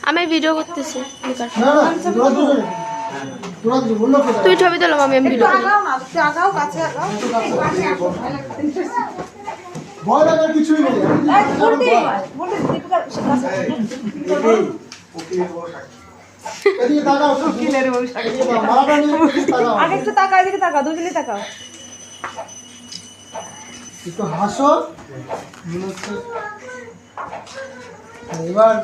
আমি ভিডিও করতেছি তুই ছবি দিলাম আমি ভিডিও কিছুই নেই একটু তাকাও এদিকে তাকাও দুজনেই তাকাও একটু হাসো এবার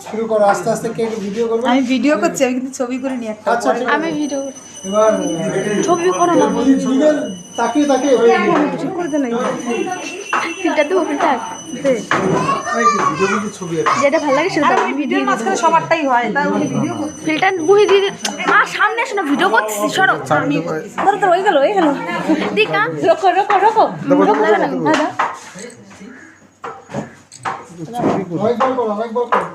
শুরু করো আস্তে আস্তে কে একটু ভিডিও করবে আমি ভিডিও করছি আমি কিন্তু ছবি করে নি একটা আচ্ছা আমি ভিডিও এবার ছবি করো না নিজের তাকিয়ে তাকিয়ে কিছু করতে নাই ফিল্টার দেবো ফিল্টার যেটা ভালো লাগে সেটা আমি ভিডিওর মাঝখানে সবারটাই হয় তাই উনি ভিডিও করছে ফিল্টার বুঝে দিয়ে মা সামনে এসো না ভিডিও করতেছি সরো ধরো তো হয়ে গেল দিকা রকো রকো রকো অনেকবার করো অনেকবার করো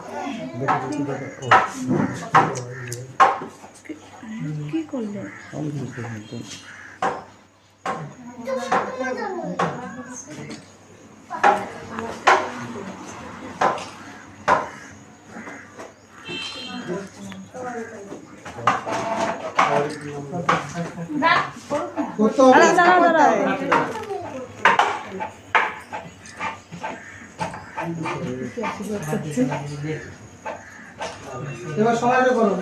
কি করলে করতে হবে এবার সবাই করো